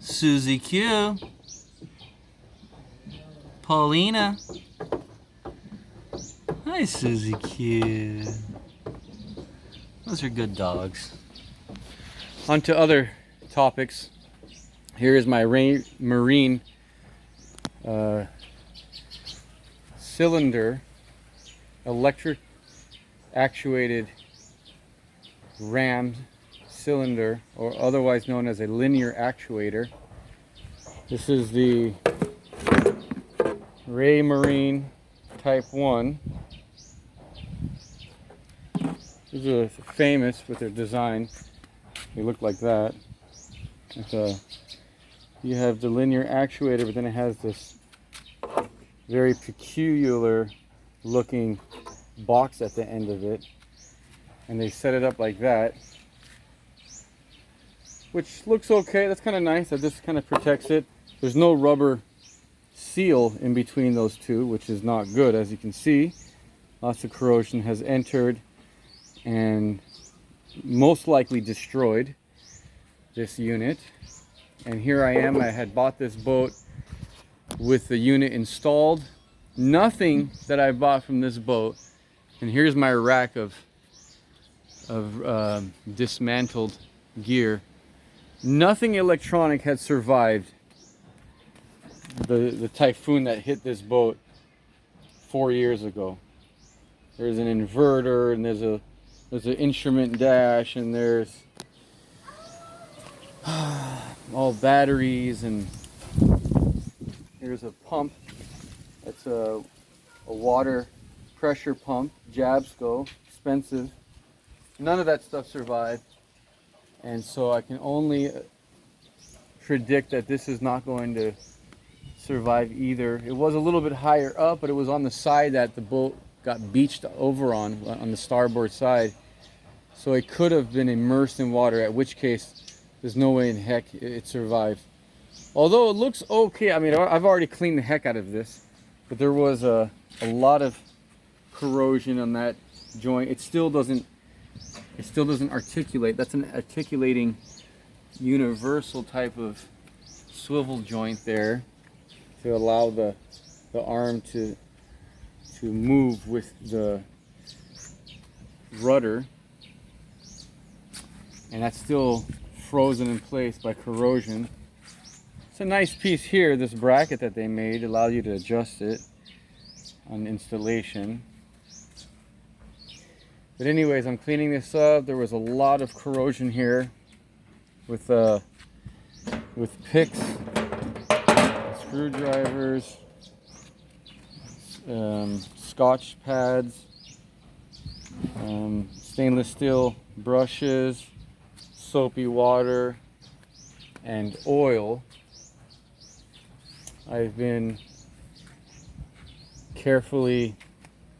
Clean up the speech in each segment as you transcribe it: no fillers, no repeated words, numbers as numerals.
Susie Q. Paulina. Hi, Susie Q. Those are good dogs. On to other topics. Here is my Raymarine cylinder, electric actuated ram cylinder, or otherwise known as a linear actuator. This is the Raymarine Type 1. These are famous with their design. They look like that. You have the linear actuator, but then it has this very peculiar looking box at the end of it. And they set it up like that, which looks okay. That's kind of nice. That just kind of protects it. There's no rubber seal in between those two, which is not good. As you can see, lots of corrosion has entered and most likely destroyed this unit. And here I am. I had bought this boat with the unit installed. Nothing that I bought from this boat, and here's my rack of dismantled gear. Nothing electronic had survived the typhoon that hit this boat 4 years ago. There's an inverter, and there's an instrument dash, and there's all batteries, and here's a pump. That's a water pressure pump, Jabsco, expensive. None of that stuff survived, and so I can only predict that this is not going to survive either. It was a little bit higher up, but it was on the side that the boat got beached over on the starboard side, so it could have been immersed in water, at which case there's no way in heck it survived. Although it looks okay. I mean, I've already cleaned the heck out of this, but there was a lot of corrosion on that joint. It still doesn't articulate. That's an articulating universal type of swivel joint there to allow the arm to move with the rudder, and that's still frozen in place by corrosion. It's a nice piece here. This bracket that they made allows you to adjust it on installation. But anyways, I'm cleaning this up. There was a lot of corrosion here with picks, screwdrivers, Scotch pads, stainless steel brushes, soapy water, and oil. I've been carefully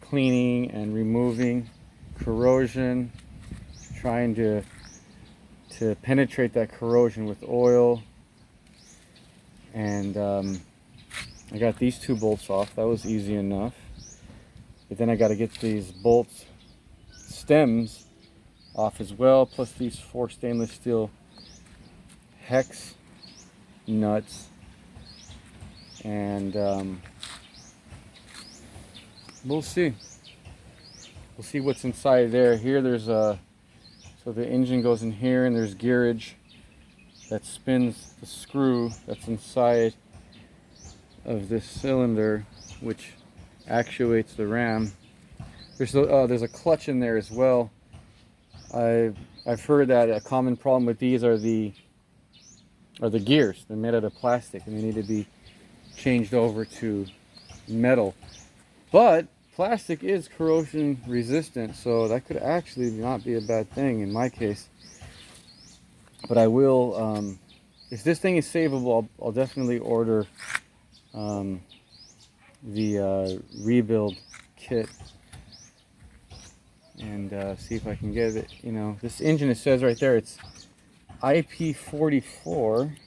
cleaning and removing corrosion, trying to penetrate that corrosion with oil. And I got these two bolts off. That was easy enough. But then I got to get these bolts stems off as well, plus these 4 stainless steel hex nuts. And we'll see what's inside there. Here there's so the engine goes in here, and there's gearage that spins the screw that's inside of this cylinder, which actuates the ram. There's a clutch in there as well. I've heard that a common problem with these are the gears. They're made out of plastic, and they need to be changed over to metal. But plastic is corrosion resistant, so that could actually not be a bad thing in my case. But I will, if this thing is savable, I'll definitely order the rebuild kit and see if I can get it. You know, this engine, it says right there, it's IP44.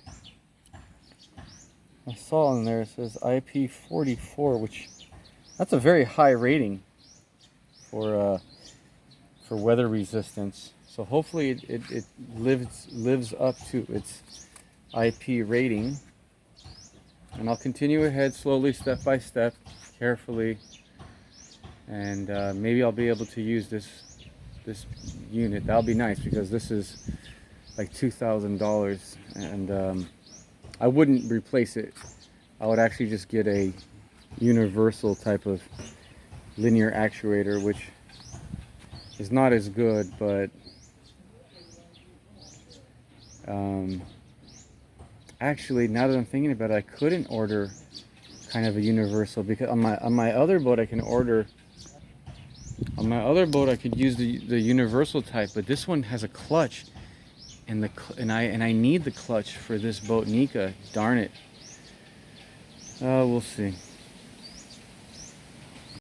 I saw in there it says IP44, which that's a very high rating for weather resistance. So hopefully it lives up to its IP rating. And I'll continue ahead slowly, step by step, carefully, and maybe I'll be able to use this unit. That'll be nice because this is like $2,000, and I wouldn't replace it. I would actually just get a universal type of linear actuator, which is not as good, but actually, now that I'm thinking about it, I couldn't order kind of a universal, because on my other boat I can order. On my other boat I could use the universal type, but this one has a clutch, and I need the clutch for this boat, Nika. Darn it. We'll see.